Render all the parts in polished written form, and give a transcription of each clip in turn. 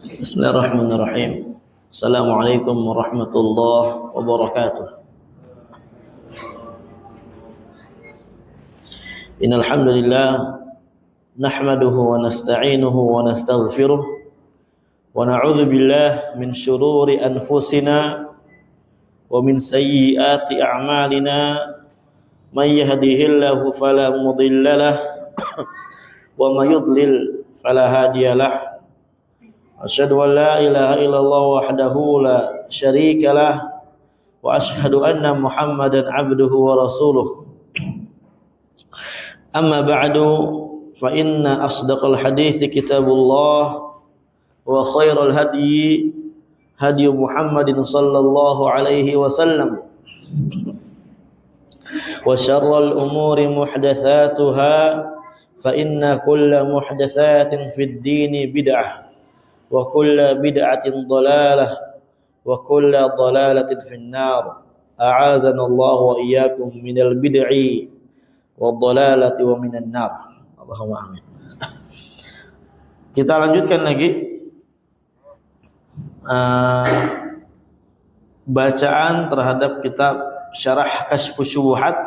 Bismillahirrahmanirrahim. Assalamualaikum warahmatullahi wabarakatuh. Innal hamdalillah nahmaduhu wa nasta'inuhu wa nastaghfiruh wa na'udzu billahi min shururi anfusina wa min sayyiati a'malina may yahdihillahu fala mudhillalah wa may yudlil fala hadiyalah. Asyhadu an la ilaha illallah wahdahu la syarika lah wa asyhadu anna Muhammadan abduhu wa rasuluh. Amma ba'du fa inna asdaqal hadithi kitabullah wa khairal hadyi hadyu Muhammadin sallallahu alaihi wasallam wa syarral umuri muhdatsatuha fa inna kulla muhdatsatin fid dini bid'ah wa kullu bid'atin dhalalah wa kullu dhalalatin finnar. A'azana Allah wa iyyakum minal bid'i wad dhalalati wa minan nar. Allahumma amin. Kita lanjutkan lagi bacaan terhadap kitab Syarah Kasyfus Syubuhat,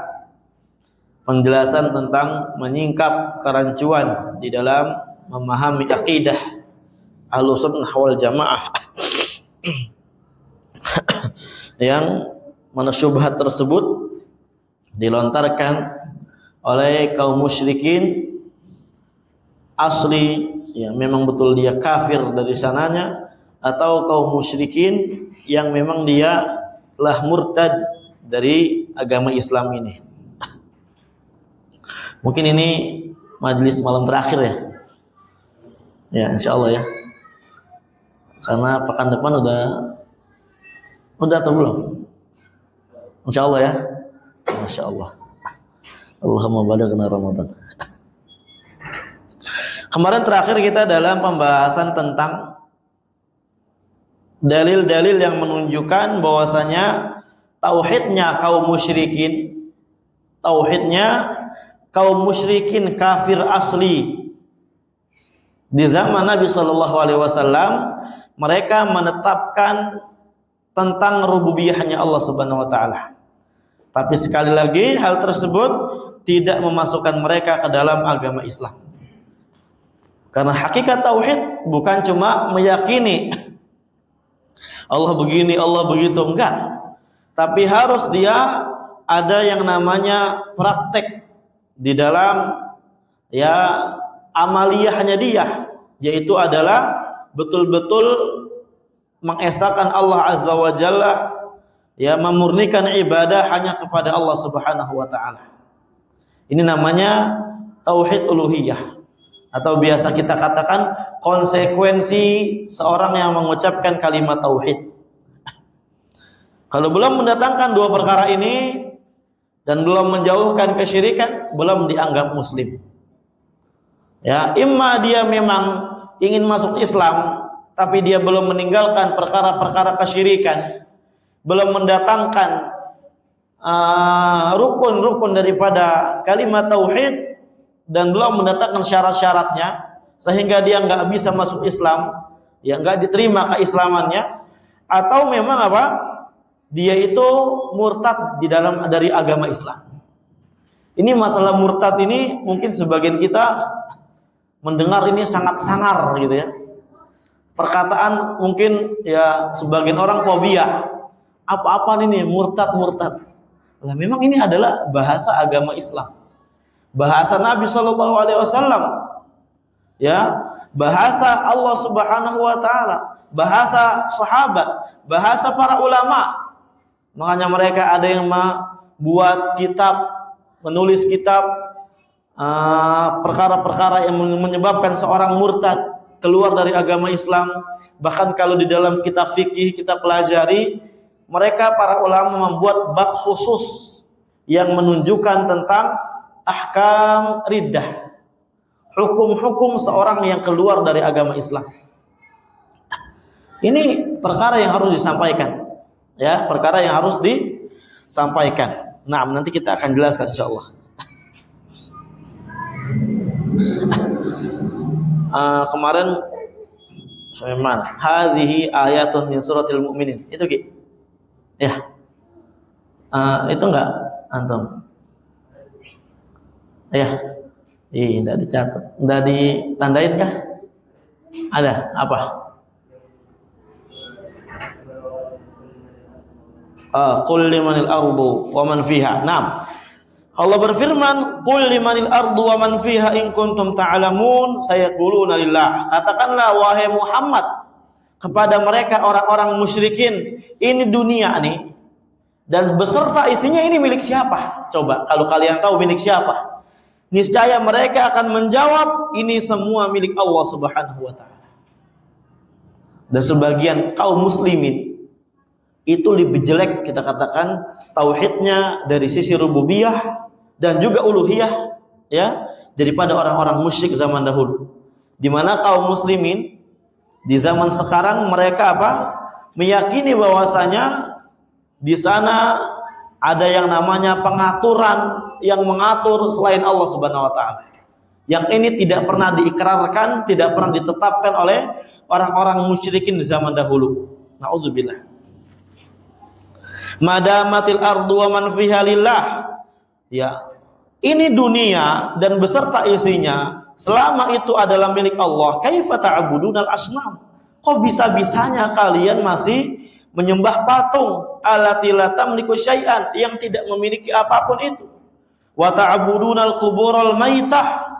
penjelasan tentang menyingkap kerancuan di dalam memahami akidah Ahlussunnah wal Jamaah yang mana syubhat tersebut dilontarkan oleh kaum musyrikin asli, yang memang betul dia kafir dari sananya, atau kaum musyrikin yang memang dia telah murtad dari agama Islam ini. Mungkin ini majelis malam terakhir ya. Ya, insyaallah ya. Karena pekan depan udah atau belum? Insyaallah ya. Masyaallah. Allahumma balighna Ramadan. Kemarin terakhir kita dalam pembahasan tentang dalil-dalil yang menunjukkan bahwasanya tauhidnya kaum musyrikin kafir asli di zaman Nabi sallallahu alaihi wasallam. Mereka menetapkan tentang rububiyahnya Allah Subhanahu wa taala. Tapi sekali lagi hal tersebut tidak memasukkan mereka ke dalam agama Islam. Karena hakikat tauhid bukan cuma meyakini Allah begini, Allah begitu, enggak. Tapi harus dia ada yang namanya praktek di dalam amaliyahnya dia, yaitu adalah betul-betul mengesahkan Allah Azza wa Jalla, memurnikan ibadah hanya kepada Allah Subhanahu wa taala. Ini namanya tauhid uluhiyah, atau biasa kita katakan konsekuensi seorang yang mengucapkan kalimat tauhid. Kalau belum mendatangkan dua perkara ini dan belum menjauhkan kesyirikan, belum dianggap muslim. Ya, imma dia memang ingin masuk Islam tapi dia belum meninggalkan perkara-perkara kesyirikan, belum mendatangkan rukun-rukun daripada kalimat tauhid, dan belum mendatangkan syarat-syaratnya sehingga dia nggak bisa masuk Islam, nggak diterima keislamannya, atau memang dia itu murtad dari agama Islam. Ini masalah murtad ini mungkin sebagian kita mendengar ini sangat sangar gitu ya. Perkataan mungkin sebagian orang fobia. Apa-apa ini murtad. Nah, memang ini adalah bahasa agama Islam. Bahasa Nabi sallallahu alaihi wasallam. Bahasa Allah Subhanahu wa taala, bahasa sahabat, bahasa para ulama. Makanya mereka ada yang membuat kitab, menulis kitab perkara-perkara yang menyebabkan seorang murtad keluar dari agama Islam. Bahkan kalau di dalam kitab fikih kita pelajari, mereka para ulama membuat bab khusus yang menunjukkan tentang ahkam riddah, hukum-hukum seorang yang keluar dari agama Islam. Ini perkara yang harus disampaikan, perkara yang harus disampaikan. Nah, nanti kita akan jelaskan insyaallah. Kemarin Sampai mana? Hadhihi ayatun min suratil mu'minin. Itu Ki. Ya. Itu enggak antum? Ya. Enggak dicatat. Enggak ditandain kah? Ada apa? Qul limanil ardu wa man fiha. Naam. Allah berfirman, "Qul limanil ardu wa man fiha in kuntum ta'lamun sayaquluna lillah." Katakanlah wahai Muhammad kepada mereka orang-orang musyrikin, ini dunia nih dan beserta isinya ini milik siapa? Coba kalau kalian tahu milik siapa? Niscaya mereka akan menjawab, ini semua milik Allah Subhanahu wa taala. Dan sebagian kaum muslimin itu lebih jelek kita katakan tauhidnya dari sisi rububiyah dan juga uluhiyah ya daripada orang-orang musyrik zaman dahulu. Di mana kaum muslimin di zaman sekarang mereka meyakini bahwasanya di sana ada yang namanya pengaturan yang mengatur selain Allah Subhanahu wa taala. Yang ini tidak pernah diikrarkan, tidak pernah ditetapkan oleh orang-orang musyrikin di zaman dahulu. Nauzubillah. Madamatil ardu wa man fiha lillah. Ya. Ini dunia dan beserta isinya selama itu adalah milik Allah. Kaifa ta'budunal asnam? Kok bisa-bisanya kalian masih menyembah patung allati la tamliku syai'an yang tidak memiliki apapun itu? Wa ta'budunal qubural maitah.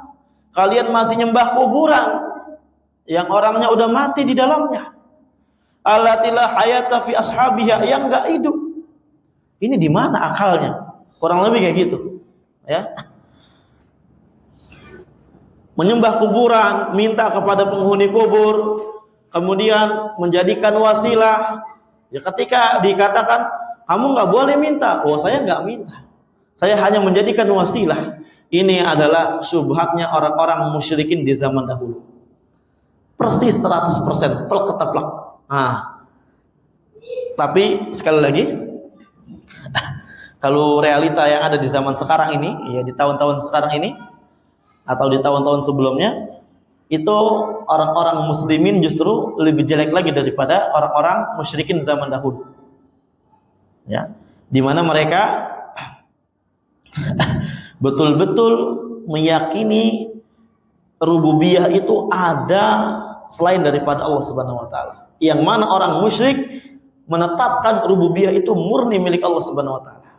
Kalian masih nyembah kuburan yang orangnya udah mati di dalamnya. Allati la hayata fi ashabiha, yang enggak hidup. Ini di mana akalnya? Kurang lebih kayak gitu. Ya. Menyembah kuburan, minta kepada penghuni kubur, kemudian menjadikan wasilah. Ya ketika dikatakan kamu nggak boleh minta, saya nggak minta. Saya hanya menjadikan wasilah. Ini adalah syubhatnya orang-orang musyrikin di zaman dahulu. Persis 100%, plek ketaplek. Tapi sekali lagi kalau realita yang ada di zaman sekarang ini, ya di tahun-tahun sekarang ini atau di tahun-tahun sebelumnya, itu orang-orang muslimin justru lebih jelek lagi daripada orang-orang musyrikin zaman dahulu. Ya, di mana mereka betul-betul meyakini rububiyah itu ada selain daripada Allah Subhanahu wa taala. Yang mana orang musyrik menetapkan rububiyah itu murni milik Allah Subhanahu wa taala.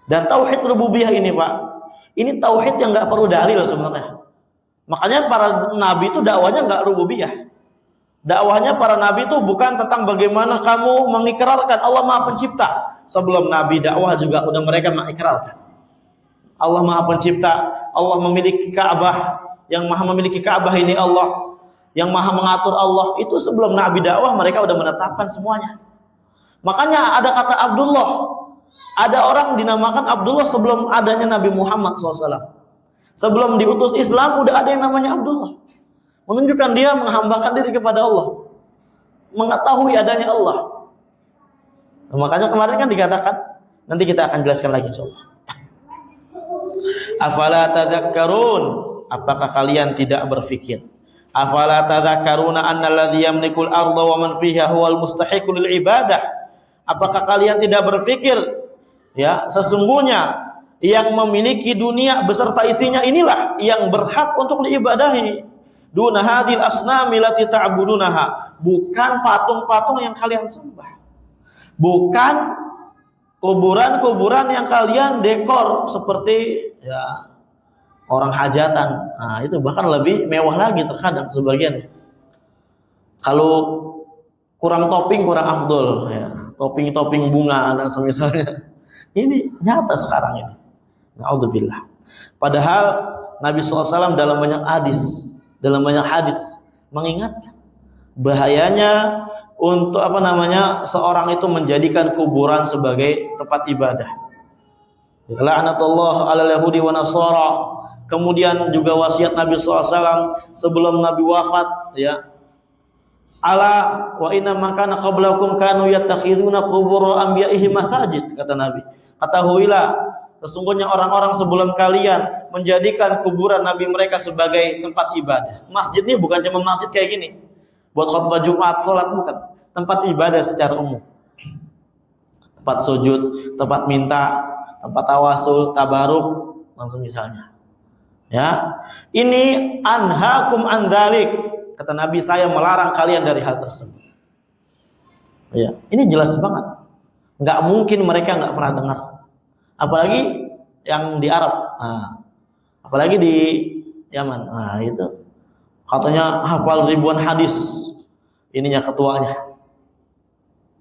Dan tauhid rububiyah ini Pak, ini tauhid yang nggak perlu dalil sebenarnya. Makanya para nabi itu dakwahnya nggak rububiyah. Dakwahnya para nabi itu bukan tentang bagaimana kamu mengikrarkan Allah Maha Pencipta. Sebelum nabi dakwah juga udah mereka mengikrarkan Allah Maha Pencipta, Allah memiliki Ka'bah, yang Maha memiliki Ka'bah ini Allah, yang Maha mengatur Allah. Itu sebelum nabi dakwah mereka udah menetapkan semuanya. Makanya ada kata Abdullah. Ada orang dinamakan Abdullah sebelum adanya Nabi Muhammad SAW. Sebelum diutus Islam udah ada yang namanya Abdullah. Menunjukkan dia menghambakan diri kepada Allah, mengetahui adanya Allah. Makanya kemarin kan dikatakan, nanti kita akan jelaskan lagi insyaallah. Afala tadhakkarun? Apakah kalian tidak berfikir? Afala tadhakkaruna annalladzi yamlikul arda wa man fiha huwal mustahiqu lil ibadah? Apakah kalian tidak berfikir, ya, sesungguhnya yang memiliki dunia beserta isinya inilah yang berhak untuk diibadahi. Duna hadil asnami lati ta'budunaha, bukan patung-patung yang kalian sembah, bukan kuburan-kuburan yang kalian dekor seperti ya orang hajatan. Nah, itu bahkan lebih mewah lagi terkadang sebagian. Kalau kurang topping kurang afdol ya. Topping-topping bunga dan semisalnya. Ini nyata sekarang ini. Na'udzubillah. Padahal Nabi SAW dalam banyak hadis mengingatkan bahayanya untuk seorang itu menjadikan kuburan sebagai tempat ibadah. La'natullah 'alal yahudi wa nasara. Kemudian juga wasiat Nabi SAW sebelum Nabi wafat, ya. Ala wa inna ma kana qablakum kanu yattakhiduna qubur anbiya'ihim masajid, kata Nabi. Ketahuilah, sesungguhnya orang-orang sebelum kalian menjadikan kuburan nabi mereka sebagai tempat ibadah. Masjid ini bukan cuma masjid kayak gini. buat khutbah Jumat, salat, bukan. Tempat ibadah secara umum. Tempat sujud, tempat minta, tempat tawasul, tabaruk, langsung misalnya. Ya. Ini anhaakum an dzalik. Kata Nabi, saya melarang kalian dari hal tersebut. Ya, ini jelas banget. Enggak mungkin mereka enggak pernah dengar. Apalagi yang di Arab. Nah, apalagi di Yaman. Nah, itu katanya hafal ribuan hadis. Ininya ketuanya.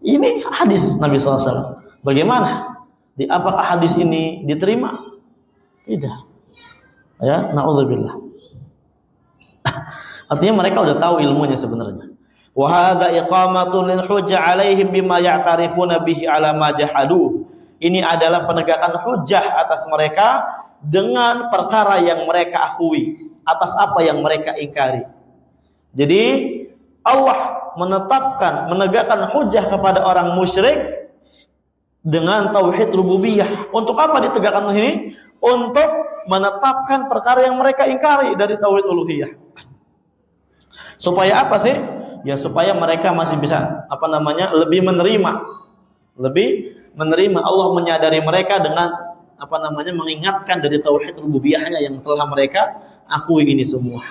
Ini hadis Nabi SAW. Bagaimana? Apakah hadis ini diterima? Tidak. Ya, naudzubillah. Artinya mereka udah tahu ilmunya sebenarnya. Wa hadza iqamatun lil hujjah 'alaihim bima ya'tarifuna bihi 'ala ma jahadu. Ini adalah penegakan hujjah atas mereka dengan perkara yang mereka akui, atas apa yang mereka ingkari. Jadi Allah menegakkan hujjah kepada orang musyrik dengan tauhid rububiyah. Untuk apa ditegakkan ini? Untuk menetapkan perkara yang mereka ingkari dari tauhid uluhiyah. Supaya apa sih? Ya supaya mereka masih bisa lebih menerima Allah menyadari mereka dengan mengingatkan dari tauhid rububiyahnya yang telah mereka akui ini semua.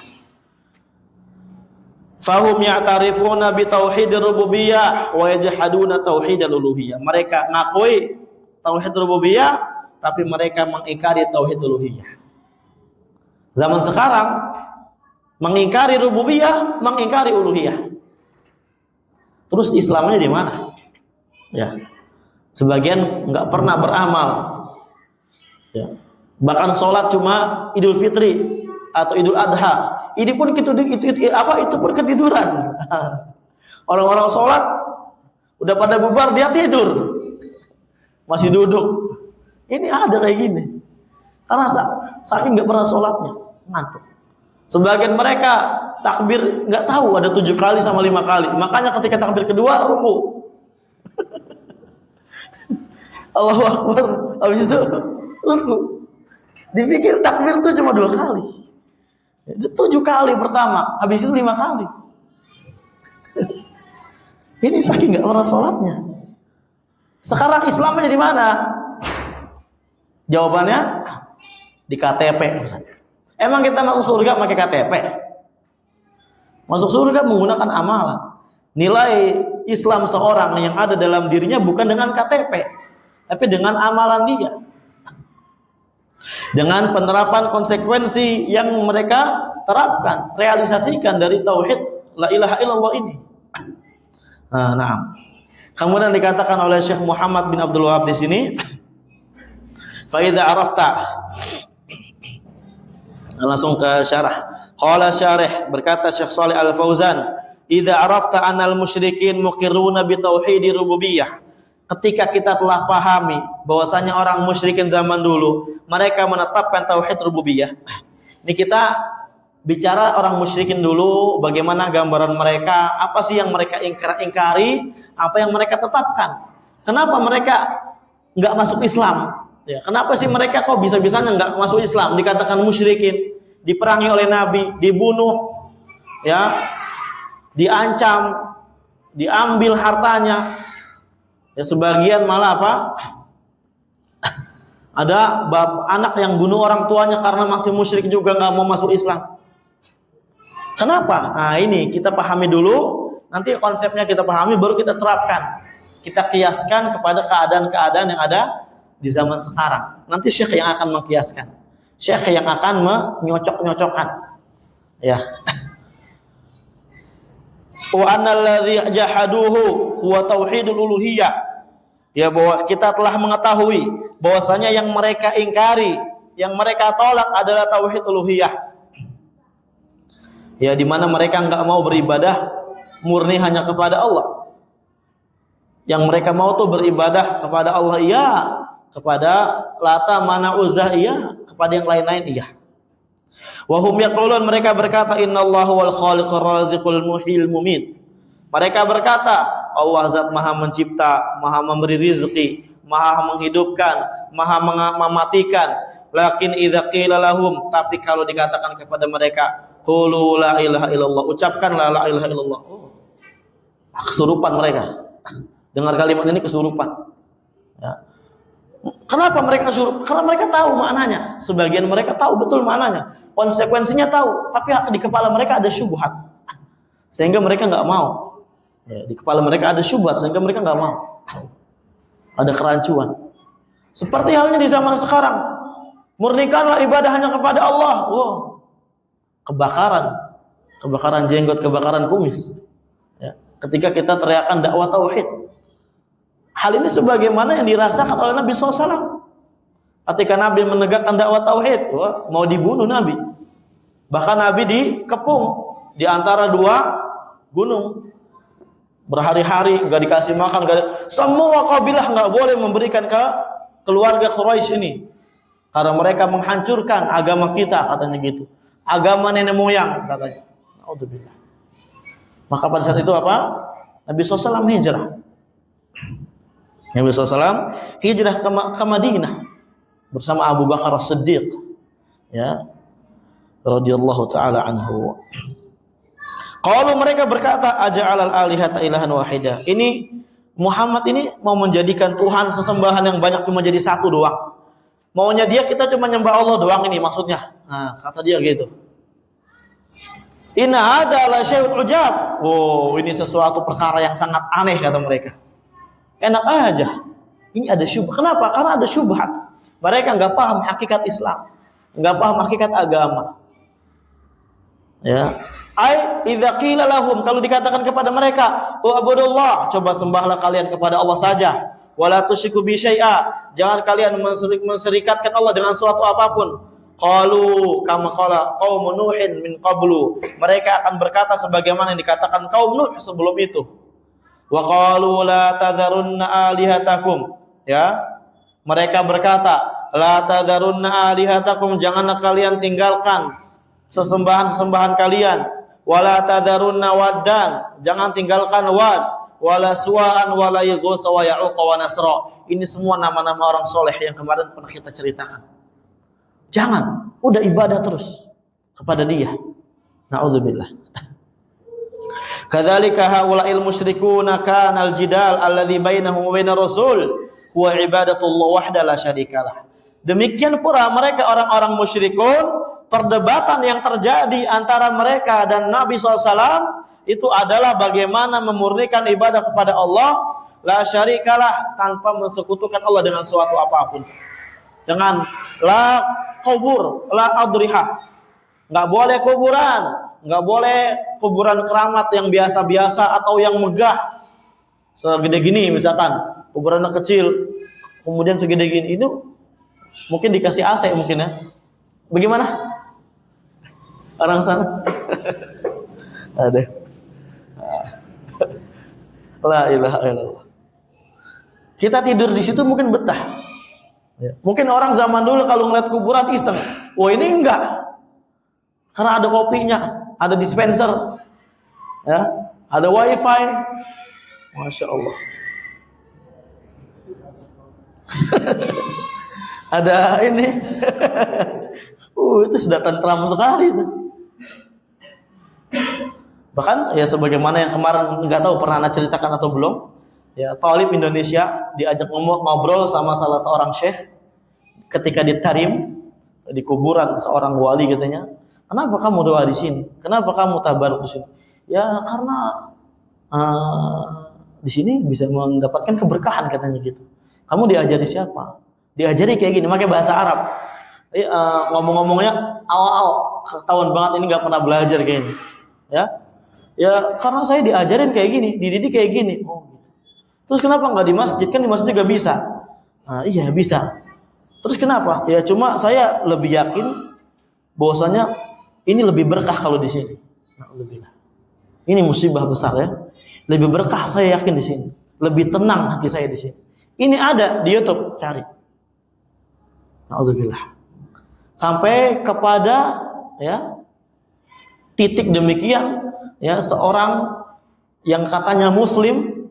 Fahum ya'tarifuna bi tauhidir rububiyah wa yajhaduna tauhidal uluhiyah. Mereka ngakui tauhid rububiyah tapi mereka mengingkari tauhid uluhiyah. Zaman sekarang mengingkari rububiyah, mengingkari uluhiyah. Terus Islamnya di mana? Ya. Sebagian enggak pernah beramal. Ya. Bahkan sholat cuma Idul Fitri atau Idul Adha. Itu pun ketiduran. Orang-orang sholat udah pada bubar, dia tidur. Masih duduk. Ini ada kayak gini. Karena saking enggak pernah sholatnya, ngantuk. Sebagian mereka takbir nggak tahu ada 7 kali sama 5 kali. Makanya ketika takbir kedua ruku. Allahu Akbar. Habis itu ruku. Dipikir takbir itu cuma 2 kali. 7 kali pertama, habis itu 5 kali. Ini saking nggak pernah sholatnya. Sekarang Islamnya di mana? Jawabannya di KTP. Emang kita masuk surga pakai KTP? Masuk surga menggunakan amalan. Nilai Islam seorang yang ada dalam dirinya bukan dengan KTP, tapi dengan amalan dia. Dengan penerapan konsekuensi yang mereka terapkan, realisasikan dari tauhid la ilaha illallah ini. Nah. Kemudian dikatakan oleh Syekh Muhammad bin Abdul Wahab di sini, fa idza arafta, langsung ke syarah. Qala syarih, berkata Syekh Shalih Al Fauzan, idza arafta anal musyrikin muqirruna bi tauhid rububiyah. Ketika kita telah pahami bahwasanya orang musyrikin zaman dulu mereka menetapkan tauhid rububiyah. Ini kita bicara orang musyrikin dulu, bagaimana gambaran mereka, apa sih yang mereka ingkari, apa yang mereka tetapkan. Kenapa mereka enggak masuk Islam? Ya, kenapa sih mereka kok bisa-bisanya enggak masuk Islam? Dikatakan musyrikin, diperangi oleh Nabi, dibunuh, ya, diancam, diambil hartanya. Ya, sebagian malah apa? Ada anak yang bunuh orang tuanya karena masih musyrik juga enggak mau masuk Islam. Kenapa? Nah, ini kita pahami dulu, nanti konsepnya kita pahami baru kita terapkan. Kita kiaskan kepada keadaan-keadaan yang ada di zaman sekarang. Nanti syekh yang akan mengkiaskan, syekh yang akan menyocok-nyocokkan. Ya. Wa annal ladzi jahaduhu huwa tauhidul uluhiyah. Ya, bahwa kita telah mengetahui bahwasanya yang mereka ingkari, yang mereka tolak adalah tauhid uluhiyah. Ya, di mana mereka enggak mau beribadah murni hanya kepada Allah. Yang mereka mau tuh beribadah kepada Allah, iya, kepada Lata, Mana, Uzzah, iya, kepada yang lain-lain, iya. Wa hum yaqulun, mereka berkata, innallaha wal khaliqur raziqul muhyil mumit. Mereka berkata, Allah zat maha mencipta, maha memberi rizki, maha menghidupkan, maha mematikan. Lakin idza qila lahum, tapi kalau dikatakan kepada mereka, qulu la ilaha illallah, ucapkanlah la ilaha illallah. Oh, kesurupan mereka. Dengar kalimat ini kesurupan. Ya. Kenapa mereka kesurupan? Karena mereka tahu maknanya. Sebagian mereka tahu betul maknanya. Konsekuensinya tahu. Tapi di kepala mereka ada syubhat. Sehingga mereka nggak mau. Ya, di kepala mereka ada syubhat. Sehingga mereka nggak mau. Ada kerancuan. Seperti halnya di zaman sekarang. Murnikanlah ibadah hanya kepada Allah. Wow. Kebakaran jenggot, kebakaran kumis. Ya. Ketika kita teriakan dakwah tauhid. Hal ini sebagaimana yang dirasakan oleh Nabi SAW. Ketika Nabi menegakkan dakwah tauhid, wah, mau dibunuh Nabi. Bahkan Nabi dikepung di antara dua gunung. Berhari-hari nggak dikasih makan, semua kabilah nggak boleh memberikan ke keluarga Quraisy ini. Karena mereka menghancurkan agama kita, katanya gitu. Agama nenek moyang, katanya. Alhamdulillah. Maka pada saat itu apa? Nabi SAW hijrah. Nabi SAW hijrah ke Madinah bersama Abu Bakar As-Siddiq, ya, radhiyallahu taala anhu. Kalau mereka berkata aja'alal alihata ilahan wahida. Ini Muhammad ini mau menjadikan Tuhan sesembahan yang banyak cuma jadi satu doang. Maunya dia kita cuma nyembah Allah doang ini maksudnya. Nah, kata dia gitu. Inna hadza la syai'un ujab. Oh, ini sesuatu perkara yang sangat aneh kata mereka. Enak aja. Ini ada syubhat. Kenapa? Karena ada syubhat. Mereka nggak paham hakikat Islam, nggak paham hakikat agama. Ya. Ai idza qila lahum, kalau dikatakan kepada mereka, "Wa'budullah," coba sembahlah kalian kepada Allah saja. Wala tusyriku bi syai'a, jangan kalian menserikatkan Allah dengan suatu apapun. Qalu kama qala qaum Nuhin min qablu. Mereka akan berkata sebagaimana yang dikatakan kaum Nuh sebelum itu. Wa qalu la tadharunna alihatakum. Ya. Mereka berkata, la tadharunna alihatakum, janganlah kalian tinggalkan sesembahan-sesembahan kalian. Wala tadharunna waddan, jangan tinggalkan wad. Wala suwa'an wala yaghutsa wa ya'uqa wa nasra. Ini semua nama-nama orang soleh yang kemarin pernah kita ceritakan. Jangan, udah ibadah terus kepada dia. Na'udzubillah. Kadzalika haula'il musyrikuuna kana al-jidal alladzi bainahum wa bainar rasul huwa ibadatullah wahda la syarikalah. Demikian pula mereka orang-orang musyrikun, perdebatan yang terjadi antara mereka dan Nabi SAW itu adalah bagaimana memurnikan ibadah kepada Allah la syarikalah, tanpa mensekutukan Allah dengan suatu apapun. Dengan la kubur, la adriha. Nggak boleh kuburan, nggak boleh kuburan keramat yang biasa-biasa atau yang megah. Segede gini misalkan, kuburan kecil, kemudian segede gini, itu mungkin dikasih AC mungkin ya. Bagaimana? Orang sana? Ada. La ilaha illallah. Kita tidur di situ mungkin betah. Ya. Mungkin orang zaman dulu kalau ngeliat kuburan iseng. Wah ini enggak. Karena ada kopinya, ada dispenser, ya, ada wifi. Masya Allah. Ada ini. Itu sudah tentram sekali itu. Bahkan ya sebagaimana yang kemarin nggak tahu pernah Anda ceritakan atau belum, ya, Talib Indonesia diajak ngobrol sama salah seorang syekh ketika di Tarim, di kuburan seorang wali katanya. Kenapa kamu doa di sini? Kenapa kamu tabaruk di sini? Ya karena di sini bisa mendapatkan keberkahan katanya gitu. Kamu diajari siapa? Diajari kayak gini, pakai bahasa Arab. Ngomong-ngomongnya awal-awal ketahuan banget ini nggak pernah belajar kayaknya. Ya karena saya diajarin kayak gini, dididik kayak gini. Oh, gitu. Terus kenapa nggak di masjid? Kan di masjid juga bisa. Iya bisa. Terus kenapa? Ya cuma saya lebih yakin bahwasanya ini lebih berkah kalau di sini. Ini musibah besar ya. Lebih berkah saya yakin di sini. Lebih tenang hati saya di sini. Ini ada di YouTube, cari. Alhamdulillah. Sampai kepada ya titik demikian ya, seorang yang katanya muslim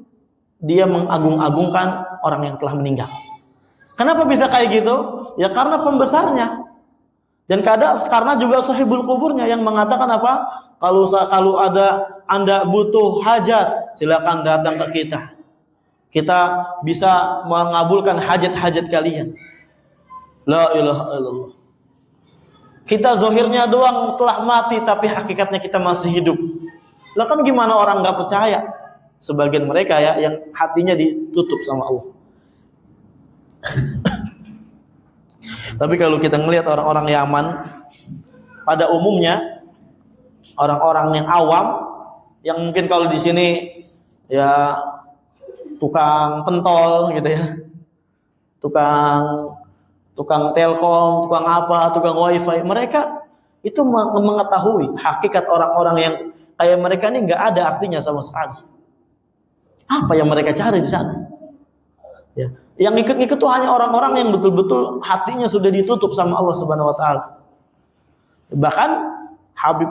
dia mengagung-agungkan orang yang telah meninggal. Kenapa bisa kayak gitu? Ya karena pembesarnya. Dan kadang karena juga sahibul kuburnya yang mengatakan apa? Kalau ada Anda butuh hajat, silakan datang ke kita. Kita bisa mengabulkan hajat-hajat kalian. La ilaha illallah. Kita zohirnya doang telah mati, tapi hakikatnya kita masih hidup. Lah kan gimana orang nggak percaya? Sebagian mereka ya yang hatinya ditutup sama Allah. Tapi kalau kita ngelihat orang-orang Yaman, pada umumnya orang-orang yang awam, yang mungkin kalau di sini ya tukang pentol gitu ya, tukang telkom, tukang apa, tukang wifi, mereka itu mengetahui hakikat orang-orang yang kayak mereka ini nggak ada artinya sama sekali. Apa yang mereka cari di sana? Ya. Yang ikut-ikut itu hanya orang-orang yang betul-betul hatinya sudah ditutup sama Allah Subhanahu Wa Taala. Bahkan Habib,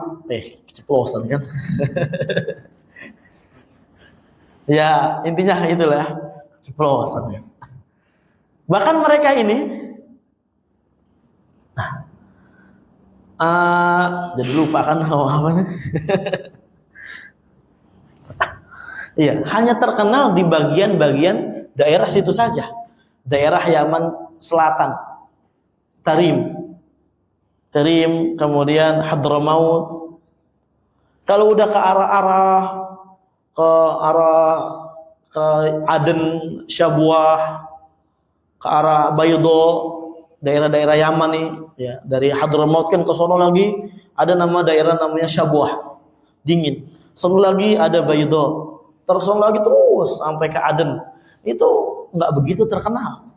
keceplosan kan? Ya intinya itulah, keceplosan ya. Bahkan mereka ini, jadi lupa kan apa nih? Iya, hanya terkenal di bagian-bagian daerah situ saja, daerah Yaman Selatan, Tarim, kemudian Hadramaut. Kalau udah ke arah ke Aden, Syabuah, ke arah Baydo, daerah-daerah Yaman nih, ya dari Hadramaut kan ke sono lagi ada daerah namanya Syabuah, dingin. Sono lagi ada Baydo, terus lagi terus sampai ke Aden. Itu nggak begitu terkenal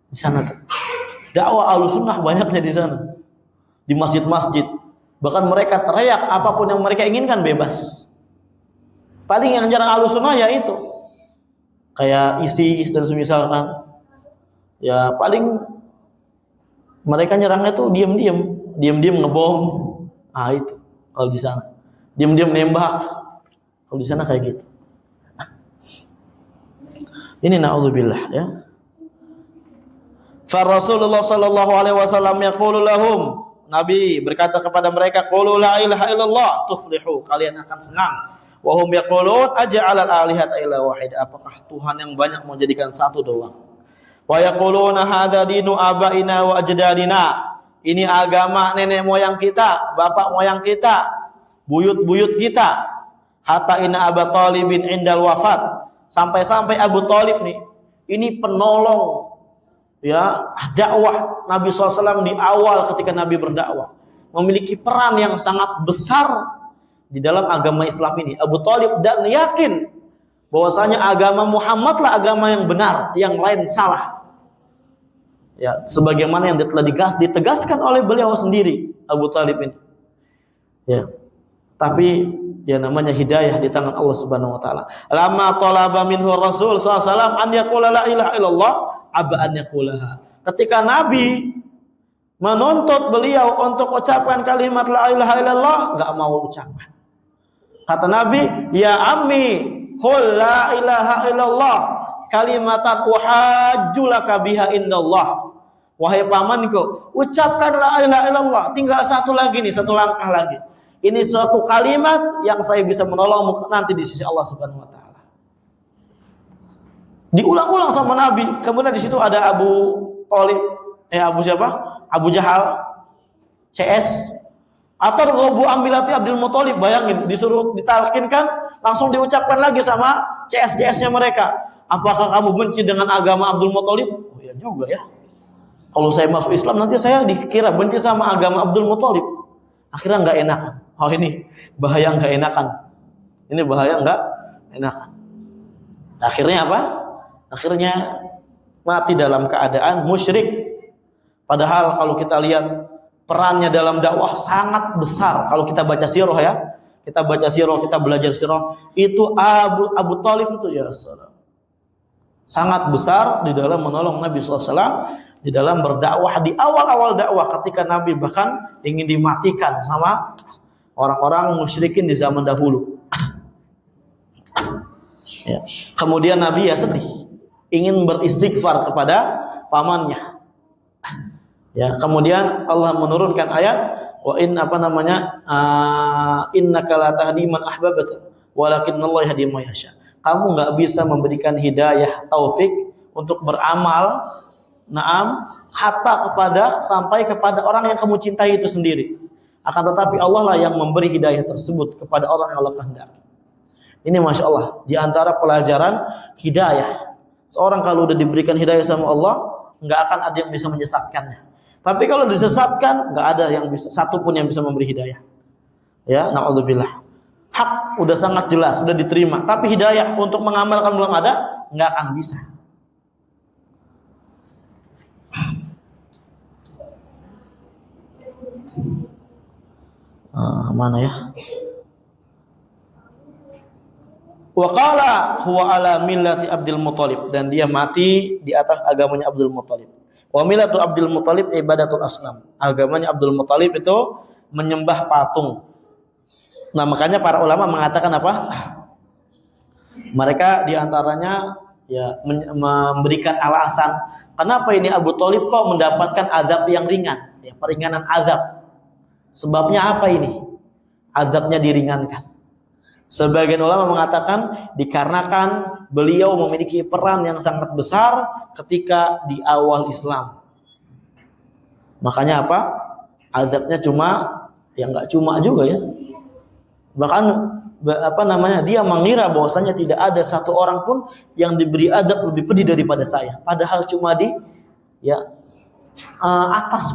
di sana tuh. Dakwah Ahlussunnah banyaknya di sana, di masjid-masjid. Bahkan mereka teriak apapun yang mereka inginkan bebas. Paling yang jarang Ahlussunnah ya itu kayak ISIS dan semisalkan. Ya paling mereka nyerangnya tuh diam-diam ngebom. Itu kalau di sana. Diam-diam nembak. Kalau di sana kayak gitu. Ini na'udzubillah ya. Fa Rasulullah sallallahu alaihi wasallam yaqulu lahum, Nabi berkata kepada mereka, qulu la ilaha illallah tuflihu, kalian akan senang. Wa hum yaqulun aj'alal alihata illa wahid, apakah Tuhan yang banyak mau jadikan satu doang? Wa yaquluna hadza dinu abaina wa ajdadina, ini agama nenek moyang kita, bapak moyang kita, buyut-buyut kita. Hatta inna Abu Thalibin indal wafat, sampai-sampai Abu Thalib nih, ini penolong ya dakwah Nabi SAW di awal ketika Nabi berdakwah, memiliki peran yang sangat besar di dalam agama Islam ini. Abu Thalib dan yakin bahwasanya agama Muhammad lah agama yang benar, yang lain salah. Ya, sebagaimana yang telah ditegaskan oleh beliau sendiri, Abu Thalib ini. Ya. Tapi ya namanya hidayah di tangan Allah Subhanahu wa taala. Lama talaba minhu Rasul sallallahu alaihi wasallam an yaqula la ilaha illallah aba an yaqulaha. Ketika Nabi menuntut beliau untuk ucapkan kalimat la ilaha illallah, enggak mau ucapkan. Kata Nabi, "Ya ammi, qul la ilaha illallah kalimatan uhajju laka biha indallah." Wahai pamanku, ucapkan la ilaha illallah. Tinggal satu langkah lagi. Ini suatu kalimat yang saya bisa menolongmu nanti di sisi Allah Subhanahu wa taala. Diulang-ulang sama Nabi. Kemudian di situ ada Abu Thalib, Abu siapa? Abu Jahal, CS. Atau Abu Ambilati Abdul Muthalib, bayangin disuruh ditalkinkan, langsung diucapkan lagi sama CS-CS-nya mereka. Apakah kamu benci dengan agama Abdul Muthalib? Oh ya juga ya. Kalau saya masuk Islam nanti saya dikira benci sama agama Abdul Muthalib. Akhirnya nggak enakan. Oh ini bahaya nggak enakan. Ini bahaya nggak enakan. Akhirnya apa? Akhirnya mati dalam keadaan musyrik. Padahal kalau kita lihat perannya dalam dakwah sangat besar. Kalau kita baca sirah ya, kita belajar sirah, itu Abu Thalib itu ya sangat besar di dalam menolong Nabi SAW, di dalam berdakwah di awal-awal dakwah ketika Nabi bahkan ingin dimatikan sama orang-orang musyrikin di zaman dahulu. Ya. Kemudian Nabi ya sedih, ingin beristighfar kepada pamannya. Ya, kemudian Allah menurunkan ayat wa in apa namanya? Innaka la tahdi man ahbabta walakinnallaha yahdi man yasha. Kamu enggak bisa memberikan hidayah taufik untuk beramal naam hatta sampai kepada orang yang kamu cintai itu sendiri. Akan tetapi Allah lah yang memberi hidayah tersebut kepada orang yang Allah kehendaki. Ini Masya Allah, di antara pelajaran hidayah. Seorang kalau udah diberikan hidayah sama Allah, nggak akan ada yang bisa menyesatkannya. Tapi kalau disesatkan, nggak ada yang bisa, satupun yang bisa memberi hidayah. Ya, na'udzubillah. Hak udah sangat jelas, sudah diterima. Tapi hidayah untuk mengamalkan belum ada, nggak akan bisa. Mana ya? Wa qala huwa ala millati Abdul Muthalib, dan dia mati di atas agamanya Abdul Muthalib. Wa millatu Abdul Muthalib ibadatul asnam. Agamanya Abdul Muthalib itu menyembah patung. Nah, makanya para ulama mengatakan apa? Mereka diantaranya ya memberikan alasan kenapa ini Abu Thalib kok mendapatkan azab yang ringan, ya, peringanan azab. Sebabnya apa ini? Azabnya diringankan. Sebagian ulama mengatakan dikarenakan beliau memiliki peran yang sangat besar ketika di awal Islam. Makanya apa? Azabnya nggak cuma juga ya. Bahkan dia mengira bahwasanya tidak ada satu orang pun yang diberi azab lebih pedih daripada saya. Padahal cuma di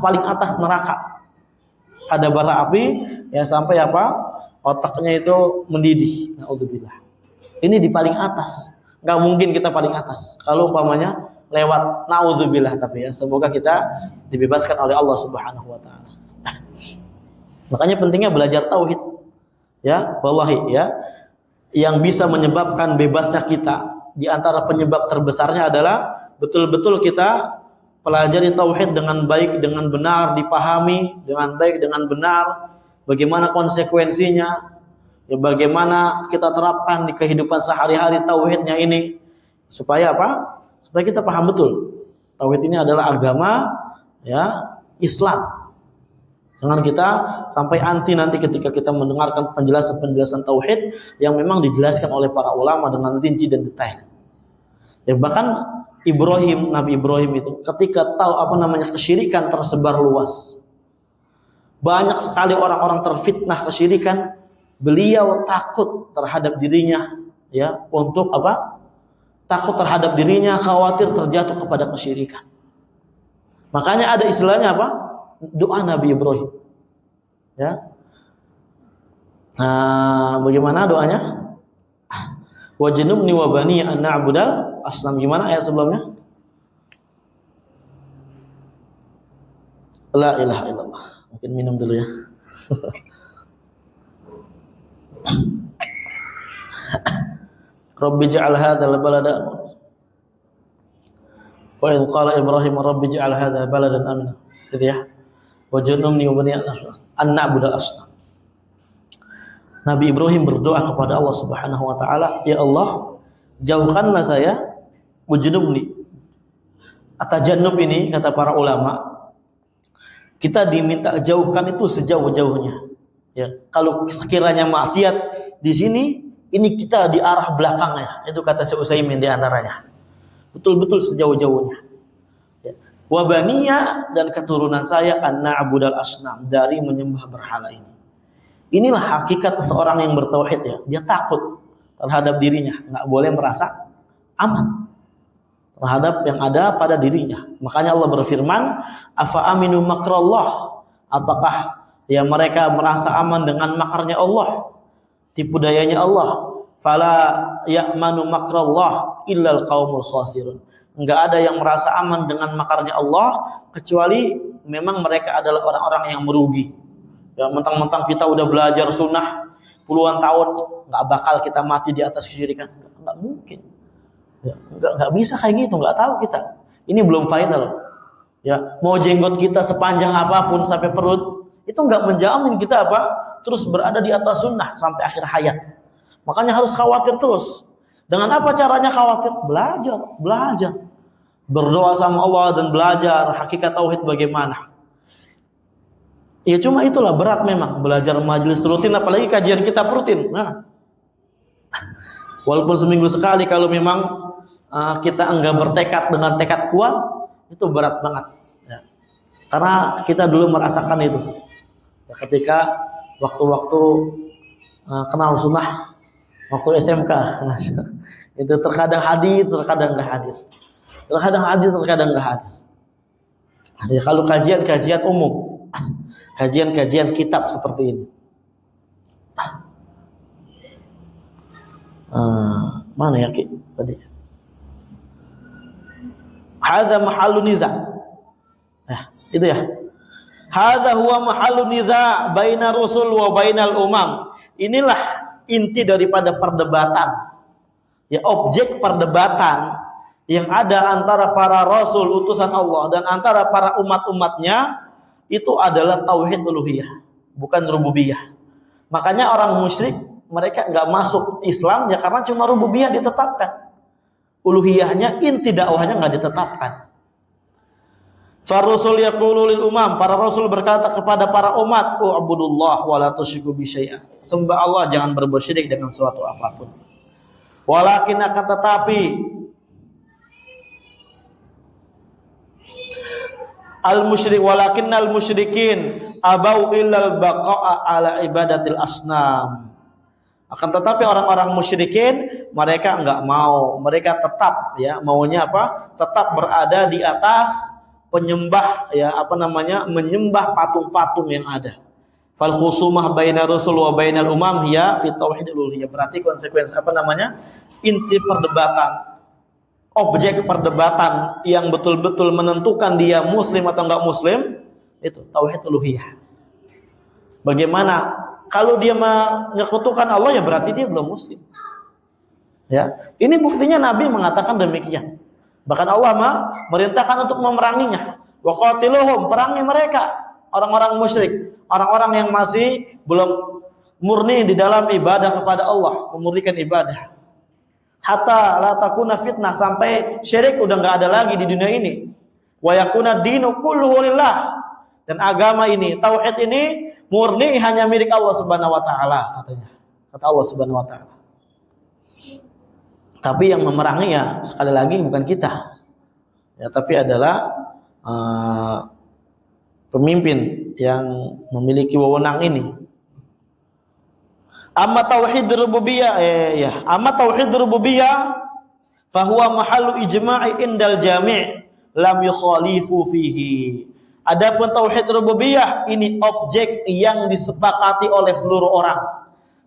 paling atas neraka. Ada bara api yang sampai otaknya itu mendidih. Na'udzubillah. Ini di paling atas. Nggak mungkin kita paling atas. Kalau umpamanya lewat na'udzubillah, tapi ya semoga kita dibebaskan oleh Allah Subhanahu wa taala. Makanya pentingnya belajar tauhid. Ya, wallahi ya. Yang bisa menyebabkan bebasnya kita di antara penyebab terbesarnya adalah betul-betul kita pelajari tauhid dengan baik, dengan benar, dipahami dengan baik, dengan benar. Bagaimana konsekuensinya, ya bagaimana kita terapkan di kehidupan sehari-hari tauhidnya ini, supaya apa? Supaya kita paham betul tauhid ini adalah agama ya Islam. Jangan kita sampai anti nanti ketika kita mendengarkan penjelasan tauhid yang memang dijelaskan oleh para ulama dengan rinci dan detail. Ya, bahkan Nabi Ibrahim itu ketika tahu kesyirikan tersebar luas. Banyak sekali orang-orang terfitnah kesyirikan, beliau takut terhadap dirinya, ya, untuk apa? Takut terhadap dirinya, khawatir terjatuh kepada kesyirikan. Makanya ada istilahnya apa? Doa Nabi Ibrahim. Ya. Nah, bagaimana doanya? Wajnubni wa bani an na'budal asnam. Gimana ayat sebelumnya? La ilaha illallah. Mungkin minum dulu ya. Rabbi ja'al hadzal balada wa in qala Ibrahim Rabbi ja'al hadzal baladan amina. Gitu ya. Wa jannubni wa bani an na'budal asnam. Nabi Ibrahim berdoa kepada Allah Subhanahu wa taala, "Ya Allah, jauhkanlah saya wajnubni." Atajannub ini kata para ulama, kita diminta jauhkan itu sejauh-jauhnya. Ya, kalau sekiranya maksiat di sini, ini kita di arah belakangnya. Itu kata Syekh Utsaimin di antaranya. Betul-betul sejauh-jauhnya. Ya. Wa baniya, dan keturunan saya an na'budal asnam, dari menyembah berhala ini. Inilah hakikat seorang yang bertauhid ya. Dia takut terhadap dirinya, enggak boleh merasa aman terhadap yang ada pada dirinya. Makanya Allah berfirman, afa aminu makrallah, apakah ya mereka merasa aman dengan makarnya Allah, tipu dayanya Allah? Fala ya'manu makrallah illal qaumul khasirun. Enggak ada yang merasa aman dengan makarnya Allah kecuali memang mereka adalah orang-orang yang merugi. Ya, mentang-mentang kita udah belajar sunnah puluhan tahun, enggak bakal kita mati di atas kesyirikan. Enggak mungkin. Ya, enggak bisa kayak gitu, enggak tahu kita. Ini belum final. Ya, mau jenggot kita sepanjang apapun sampai perut, itu enggak menjamin kita apa? Terus berada di atas sunnah sampai akhir hayat. Makanya harus khawatir terus. Dengan apa caranya khawatir? Belajar. berdoa sama Allah dan belajar hakikat tauhid bagaimana. Ya cuma itulah berat memang belajar majelis rutin, apalagi kajian kitab rutin. Nah, walaupun seminggu sekali, kalau memang kita enggak bertekad dengan tekad kuat, itu berat banget. Ya. Karena kita dulu merasakan itu. Ya, ketika waktu-waktu kenal sunnah, waktu SMK, itu terkadang hadir, terkadang enggak hadir. Terkadang hadir, terkadang enggak hadir. Ya, kalau kajian-kajian umum, kajian-kajian kitab seperti ini. Mana ya tadi? Hadza mahallu niza'. Nah, itu ya. Hadza huwa mahallu niza' baina rusul wa bainal umam. Inilah inti daripada perdebatan. Ya, objek perdebatan yang ada antara para rasul utusan Allah dan antara para umat-umatnya itu adalah tauhid uluhiyah, bukan rububiyah. Makanya orang musyrik mereka enggak masuk Islam ya karena cuma rububiyah ditetapkan. Uluhiyahnya, inti dakwahnya enggak ditetapkan. Farusul yaqulu lil umam, para rasul berkata kepada para umat, "U'budullah wa la tusyriku bi syai'an." Sembah Allah, jangan berbuat syirik dengan suatu apapun. Walakin akan tetapi walakinnal musyrikin abau illal baqa'a ala ibadatil asnam. Akan tetapi orang-orang musyrikin mereka enggak mau, mereka tetap ya maunya apa? Tetap berada di atas penyembah ya menyembah patung-patung yang ada. Fal khusumah baina rasul wa bainal umam ya fi tauhidil uluhiyah. Berarti konsekuensi inti perdebatan, objek perdebatan yang betul-betul menentukan dia muslim atau enggak muslim itu tauhid uluhiyah. Bagaimana kalau dia menyekutukan Allah ya berarti dia belum muslim. Ya, ini buktinya Nabi mengatakan demikian. Bahkan Allah merintahkan untuk memeranginya. Wa qatiluhum, perangi mereka, orang-orang musyrik, orang-orang yang masih belum murni di dalam ibadah kepada Allah, memurnikan ibadah. Hatta la takuna fitnah, sampai syirik udah enggak ada lagi di dunia ini. Wa yakuna dinu kulluhu lillah, dan agama ini, tauhid ini murni hanya milik Allah Subhanahu wa taala katanya. Kata Allah Subhanahu wa taala. Tapi yang memerangi ya sekali lagi bukan kita. Ya, tapi adalah pemimpin yang memiliki wewenang ini. Amma tauhid rububiyah amma tauhid rububiyah fa huwa mahallu ijma'i indal jami' lam yukhalifu fihi. Adapun tauhid rububiyah ini objek yang disepakati oleh seluruh orang.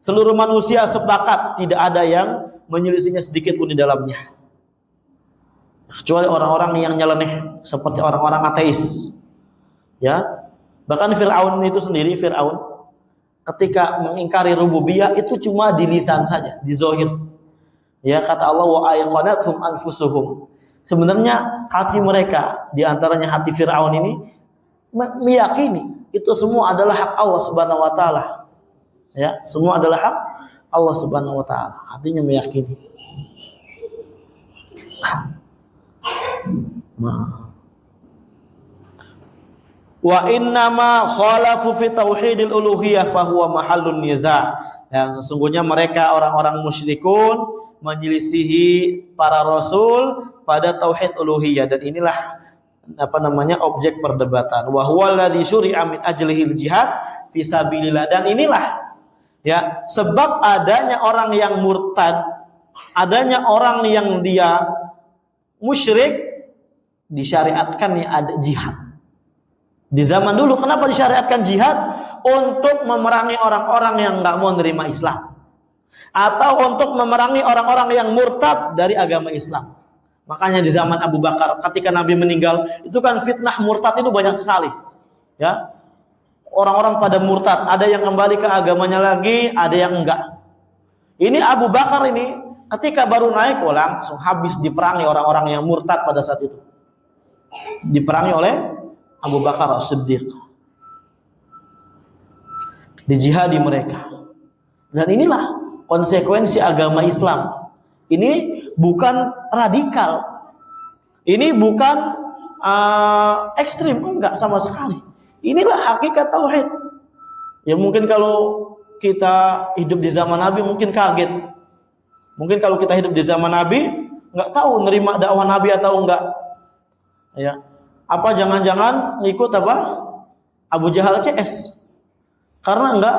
Seluruh manusia sepakat, tidak ada yang menyelisihinya sedikit pun di dalamnya. Kecuali orang-orang yang nyeleneh seperti orang-orang ateis. Ya. Bahkan Fir'aun itu sendiri, Fir'aun ketika mengingkari rububiyah itu cuma di lisan saja, di zahir. Ya, kata Allah wa ayqanathum anfusuhum. Sebenarnya hati mereka, di antaranya hati Fir'aun ini meyakini itu semua adalah hak Allah Subhanahu wa taala. Ya, semua adalah hak Allah Subhanahu wa taala. Hatinya meyakini. Wa innama khalafu fi tauhidil uluhiyah fa huwa mahallun niza'. Yang sesungguhnya mereka orang-orang musyrikun menyelisihi para rasul pada tauhid uluhiyah, dan inilah objek perdebatan. Wa huwa alladzi syuri'a min ajlihil jihad fi sabilillah. Dan inilah ya sebab adanya orang yang murtad, adanya orang yang dia musyrik, disyariatkan ada jihad. Di zaman dulu kenapa disyariatkan jihad? Untuk memerangi orang-orang yang enggak mau menerima Islam, atau untuk memerangi orang-orang yang murtad dari agama Islam. Makanya di zaman Abu Bakar ketika Nabi meninggal, itu kan fitnah murtad itu banyak sekali. Ya. Orang-orang pada murtad, ada yang kembali ke agamanya lagi, ada yang enggak. Ini Abu Bakar ini ketika baru naik, langsung habis diperangi orang-orang yang murtad pada saat itu. Diperangi oleh Abu Bakar As-Siddiq. Dijihadi mereka. Dan inilah konsekuensi agama Islam. Ini bukan radikal. Ini bukan ekstrim, enggak sama sekali. Inilah hakikat tauhid. Ya mungkin kalau kita hidup di zaman Nabi mungkin kaget. Mungkin kalau kita hidup di zaman Nabi enggak tahu nerima dakwah Nabi atau enggak. Ya. Apa jangan-jangan ngikut apa? Abu Jahal CS. Karena enggak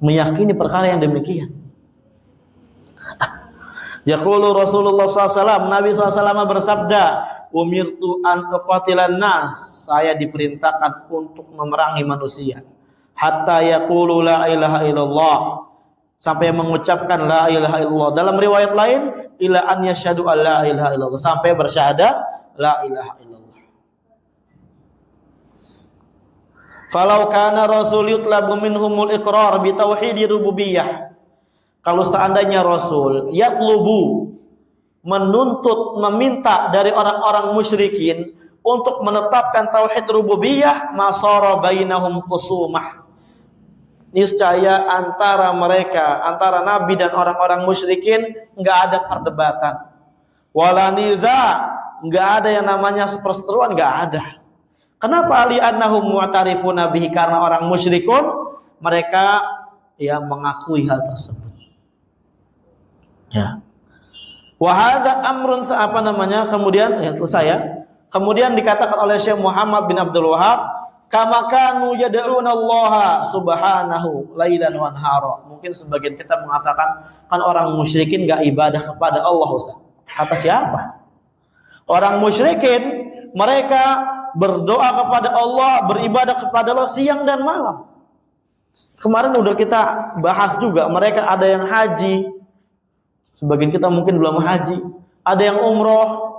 meyakini perkara yang demikian. Yaqulu Rasulullah SAW, Nabi SAW bersabda, umirtu an uqatilan nas, saya diperintahkan untuk memerangi manusia hatta yaqulu la ilaha illallah, sampai mengucapkan la ilaha illallah. Dalam riwayat lain ila an yashhadu an la ilaha illallah, sampai bersyahadat la ilaha illallah. Falau kana rasul yutlabu minhumul iqrar bi tauhidir rububiyah, kalau seandainya Rasul yatlubu, menuntut, meminta dari orang-orang musyrikin untuk menetapkan tauhid rububiyah, masara bainahum khusumah, niscaya antara mereka, antara Nabi dan orang-orang musyrikin enggak ada perdebatan, wala niza, enggak ada yang namanya perseteruan, enggak ada. Kenapa? Li'annahum mu'tarifuna bihi, karena orang musyrikun mereka ya mengakui hal tersebut. Ya. Wa hadza amrun kemudian ya selesai ya. Kemudian dikatakan oleh Syekh Muhammad bin Abdul Wahab, kama kanu yad'una Allah subhanahu lailan wa nahara. Mungkin sebagian kita mengatakan kan orang musyrikin enggak ibadah kepada Allah, Ustaz. Kata siapa? Orang musyrikin mereka berdoa kepada Allah, beribadah kepada Allah siang dan malam. Kemarin udah kita bahas juga, mereka ada yang haji. Sebagian kita mungkin belum haji, ada yang umroh,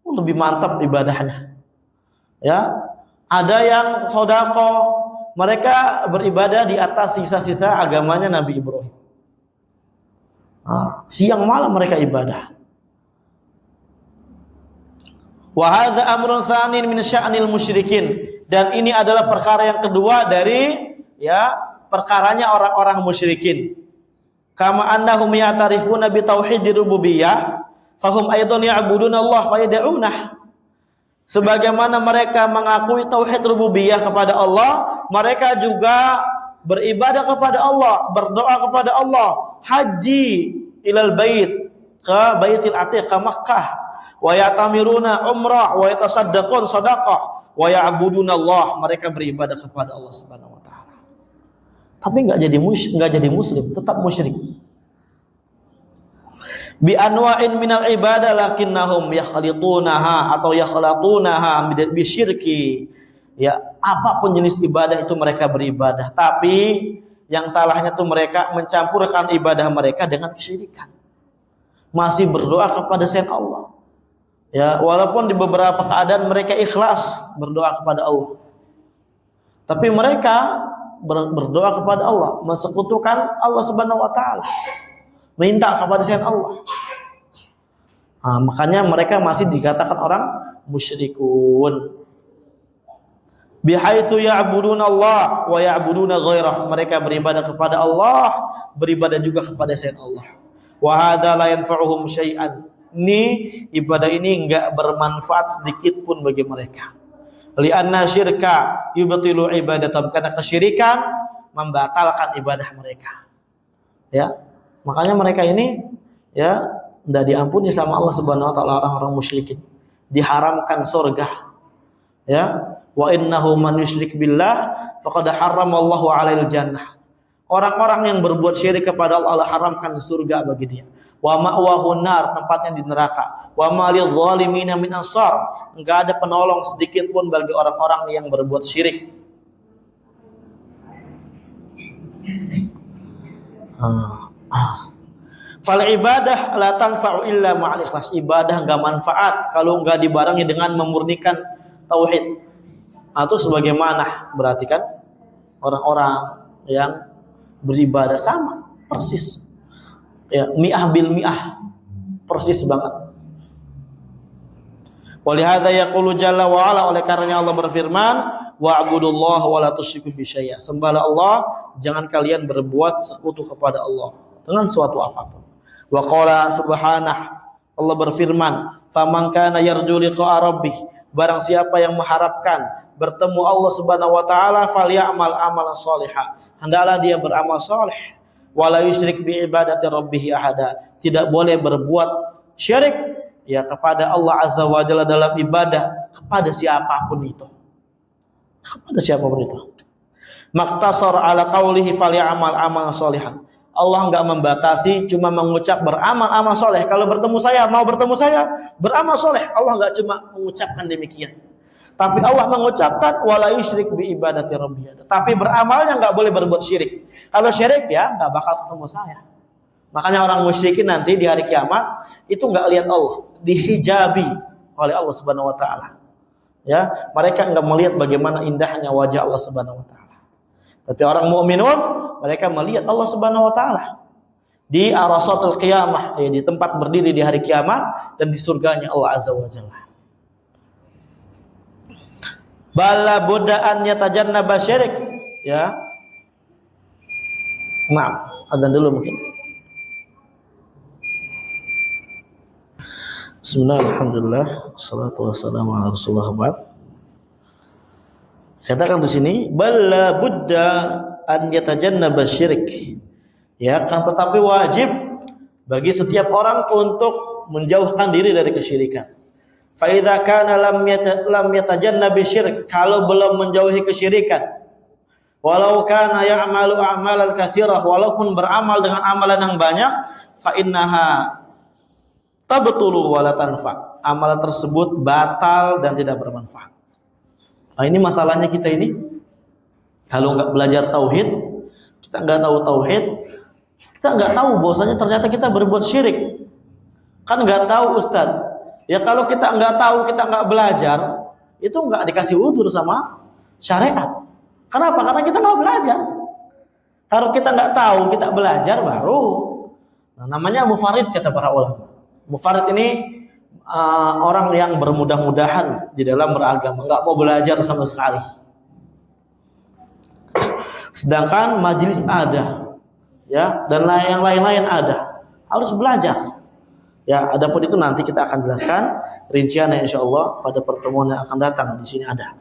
lebih mantap ibadahnya. Ya, ada yang sedekah, mereka beribadah di atas sisa-sisa agamanya Nabi Ibrahim. Siang malam mereka ibadah. Wa hadza amrun tsanin min sya'nil musyrikin, dan ini adalah perkara yang kedua dari ya perkaranya orang-orang musyrikin. Kama annahum ya'tarifuna bi tauhidir rububiyah fahum aidan ya'buduna Allah fayad'unah. Sebagaimana mereka mengakui tauhid rububiyah kepada Allah, mereka juga beribadah kepada Allah, berdoa kepada Allah, haji ilal bait, ke Baitul Atiq, ke Makkah, wa ya'tamiruna umrah wa yatasaddaqun shadaqah wa ya'buduna Allah, mereka beribadah kepada Allah Subhanahu wa taala. Tapi enggak jadi muslim, tetap musyrik. Bi anwa'in minal ibadah lakinnahum yakhlitunaha atau yakhlatunaha bi syirki. Ya, apapun jenis ibadah itu mereka beribadah, tapi yang salahnya itu mereka mencampurkan ibadah mereka dengan kesyirikan. Masih berdoa kepada selain Allah. Ya, walaupun di beberapa keadaan mereka ikhlas berdoa kepada Allah. Tapi mereka berdoa kepada Allah, mensekutukan Allah Subhanahu wa taala, minta kepada selain Allah. Makanya mereka masih dikatakan orang musyrikun. Bihaitsu ya'buduna Allah wa ya'buduna ghairah, mereka beribadah kepada Allah, beribadah juga kepada selain Allah. Wa hadza la yanfa'uhum syai'an. Ini ibadah ini enggak bermanfaat sedikit pun bagi mereka. Li'anna syirka yubtilu ibadatam, karena kesyirikan membatalkan ibadah mereka. Ya, makanya mereka ini ya tidak diampuni sama Allah Subhanahu wa taala, orang-orang musyrikin. Diharamkan surga. Ya, wa innahu man yusyrik billah faqad harramallahu 'alail jannah. Orang-orang yang berbuat syirik kepada Allah, Allah haramkan surga bagi dia. Wa ma'wahun nar, tempatnya di neraka. Wa ma lidh zalimina min ansar, enggak ada penolong sedikit pun bagi orang-orang yang berbuat syirik. Fal ibadah la tanfa'u illa ma'al ikhlas. Ibadah enggak manfaat kalau enggak dibarengi dengan memurnikan tauhid. Itu sebagaimana berarti kan orang-orang yang beribadah sama persis. Ya, mi'ah bil mi'ah, persis banget. Walihada yaqulu jalla wa ala, oleh karenanya Allah berfirman, wa'budullaha wa la tusyriku bi syai'a. Sembahlah Allah, jangan kalian berbuat sekutu kepada Allah dengan suatu apapun. Wa qala subhanahu, Allah berfirman, "Faman kana yarju liqa'a rabbih," barang siapa yang mengharapkan bertemu Allah Subhanahu wa taala, falyamal amalan shalihan, hendaklah dia beramal saleh, wala yusyrik bi ibadati rabbih ahada, tidak boleh berbuat syirik ya kepada Allah Azza wa Jalla dalam ibadah kepada siapapun itu. Kepada siapapun itu. Maktasar ala qaulihi falyamal amalan shalihan. Allah enggak membatasi cuma mengucap beramal soleh. Kalau bertemu saya, mau bertemu saya, beramal soleh. Allah enggak cuma mengucapkan demikian. Tapi Allah mengucapkan wala yusyrik bi ibadati rabbih. Tapi beramalnya enggak boleh berbuat syirik. Kalau syirik ya enggak bakal ketemu saya. Makanya orang musyrikin nanti di hari kiamat itu enggak lihat Allah, dihijabi oleh Allah Subhanahu wa taala. Ya, mereka enggak melihat bagaimana indahnya wajah Allah Subhanahu wa taala. Tapi orang mukminun mereka melihat Allah Subhanahu wa taala di arasatul qiyamah, ya, di tempat berdiri di hari kiamat dan di surganya Allah Azza wa Jalla. Bala budaan yatajannaba syirik, ya. Maaf, adzan dulu mungkin. Bismillahirrahmanirrahim. Alhamdulillah, wassalatu wassalamu ala Rasulillah. Katakan di sini, bala budda an yatajannaba syirik. Ya, kan tetapi wajib bagi setiap orang untuk menjauhkan diri dari kesyirikan. Fa idza kana lam yatajannabi syirik, kalau belum menjauhi kesyirikan, walau kana ya'malu a'malan katsirah, walaupun beramal dengan amalan yang banyak, fa innaha tabtulu wa la tanfa. Amalan tersebut batal dan tidak bermanfaat. Nah, ini masalahnya kita ini. Kalau nggak belajar tauhid, kita nggak tahu tauhid, kita nggak tahu bahwasanya ternyata kita berbuat syirik. Kan nggak tahu Ustadz. Ya kalau kita nggak tahu, kita nggak belajar, itu nggak dikasih udzur sama syariat. Kenapa? Karena kita nggak belajar. Kalau kita nggak tahu, kita belajar baru. Nah, namanya mufarid kata para ulama. Mufarid ini orang yang bermudah-mudahan di dalam beragama, nggak mau belajar sama sekali. Sedangkan majelis ada, ya, dan yang lain-lain ada, harus belajar. Ya, adapun itu nanti kita akan jelaskan rinciannya insyaallah pada pertemuan yang akan datang. Di sini ada.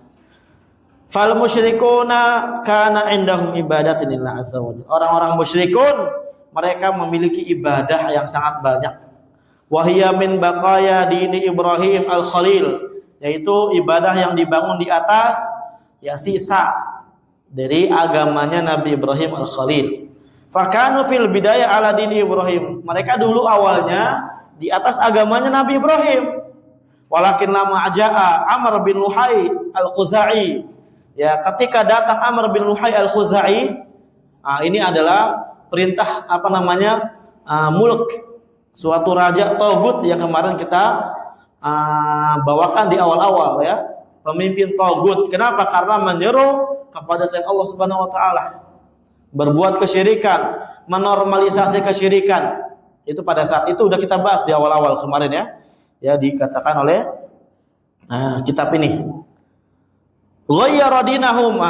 Fal musyrikuna kana indahum ibadatin lillah azza wa jalla. Orang-orang musyrikun mereka memiliki ibadah yang sangat banyak. Wahia min baqaya dini Ibrahim al-Khalil, yaitu ibadah yang dibangun di atas ya sisa dari agamanya Nabi Ibrahim al-Khalil. Fakanu fil bidayah ala dini Ibrahim. Mereka dulu awalnya di atas agamanya Nabi Ibrahim. Walakin lama aja'a Amr bin Luhai al-Khuzai. Ya, ketika datang Amr bin Luhai al-Khuzai, ini adalah perintah mulk, suatu raja togut yang kemarin kita bawakan di awal-awal ya. Pemimpin togut. Kenapa? Karena menyeru kepada selain Allah Subhanahu wa taala. Berbuat kesyirikan, menormalisasi kesyirikan. Itu pada saat itu udah kita bahas di awal-awal kemarin ya. Ya, dikatakan oleh kitab ini. Ghayyara dinahum,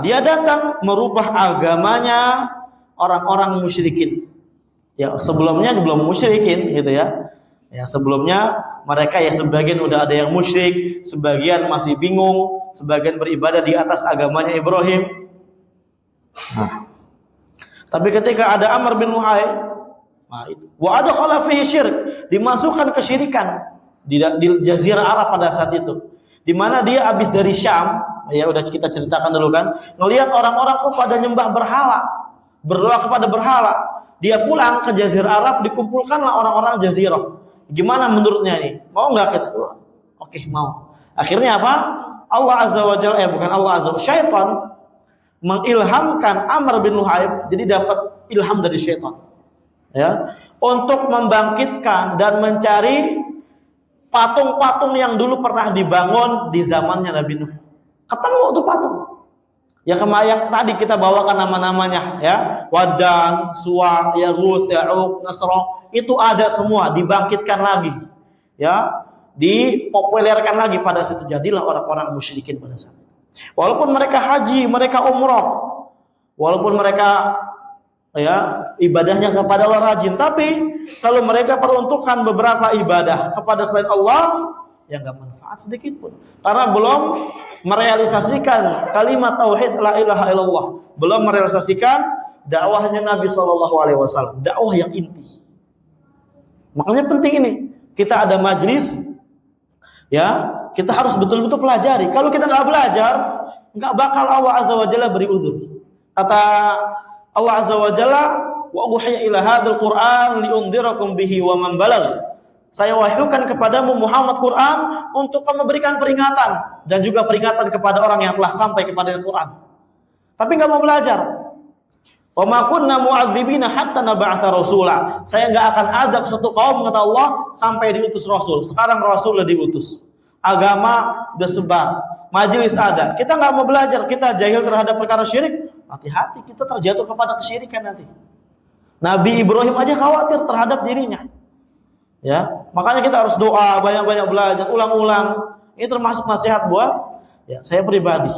dia datang merubah agamanya orang-orang musyrikin. Ya, sebelumnya belum musyrikin gitu ya. Ya, sebelumnya mereka ya sebagian udah ada yang musyrik, sebagian masih bingung, sebagian beribadah di atas agamanya Ibrahim. Tapi ketika ada Amr bin Luhai, wa adkhala fihi syirk, dimasukkan kesyirikan di jazirah Arab pada saat itu. Di mana dia habis dari Syam, ya udah kita ceritakan dulu kan, ngelihat orang-orang kok pada nyembah berhala, berdoa kepada berhala. Dia pulang ke jazirah Arab, dikumpulkanlah orang-orang jazirah. Gimana menurutnya ini? Mau enggak kita? Oke, mau. Akhirnya apa? Allah Azza wa Jalla, bukan Allah Azza, syaitan mengilhamkan Amr bin Luhai, jadi dapat ilham dari syaitan. Ya, untuk membangkitkan dan mencari patung-patung yang dulu pernah dibangun di zamannya Nabi Nuh. Ketemu tuh patung. Yang tadi kita bawakan nama-namanya ya, Wadan, Suwa, Yaghus, Ya'uq, Nasra, itu ada semua, dibangkitkan lagi. Ya, dipopulerkan lagi pada situ. Jadilah orang-orang musyrikin pada saat itu. Walaupun mereka haji, mereka umrah, walaupun mereka ya ibadahnya kepada Allah rajin, tapi kalau mereka peruntukkan beberapa ibadah kepada selain Allah, ya nggak manfaat sedikit pun, karena belum merealisasikan kalimat tauhid la ilaha illallah, belum merealisasikan dakwahnya Nabi SAW, dakwah yang inti. Makanya penting ini, kita ada majlis, ya kita harus betul-betul pelajari. Kalau kita nggak belajar, nggak bakal Allah Azza wa Jalla beri uzur. Kata Allah Azza wa Jalla, wa uhiya ila hadzal Qur'an liundhirakum bihi wa man balagh. Saya wahyukan kepadamu Muhammad Quran untuk memberikan peringatan dan juga peringatan kepada orang yang telah sampai kepada Al-Quran. Tapi nggak mau belajar. Wa ma kunna mu'adzibina hatta nab'atsa rasula. Saya nggak akan azab satu kaum kata Allah sampai diutus rasul. Sekarang rasul sudah diutus. Agama sudah sebar, majelis ada. Kita nggak mau belajar, kita jahil terhadap perkara syirik. Hati-hati kita terjatuh kepada kesyirikan nanti. Nabi Ibrahim aja khawatir terhadap dirinya. Ya, makanya kita harus doa, banyak-banyak belajar, ulang-ulang. Ini termasuk nasihat buat ya, saya pribadi.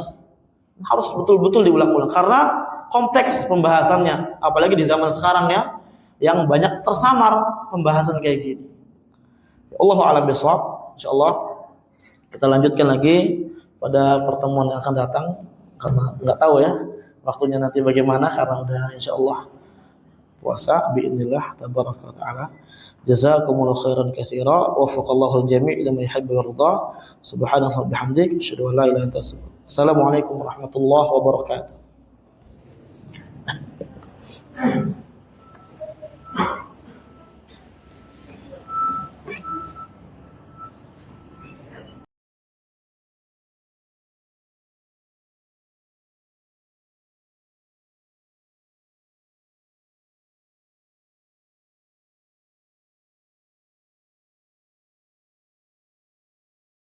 Harus betul-betul diulang-ulang karena kompleks pembahasannya, apalagi di zaman sekarang ya, yang banyak tersamar pembahasan kayak gini. Allahu a'lam bishawab. Insyaallah kita lanjutkan lagi pada pertemuan yang akan datang, karena nggak tahu ya waktunya nanti bagaimana, karena udah insyaallah puasa biidznillah tabaraka wa taala. Jazakumullahu khairan katsira wa wafaqallahu al-jami' ila ma yuhibbu wa yarda. Subhanallahi wa bihamdihi asyhadu an la ilaha illa anta astaghfiruka wa atubu ilaik. Assalamualaikum warahmatullahi wabarakatuh.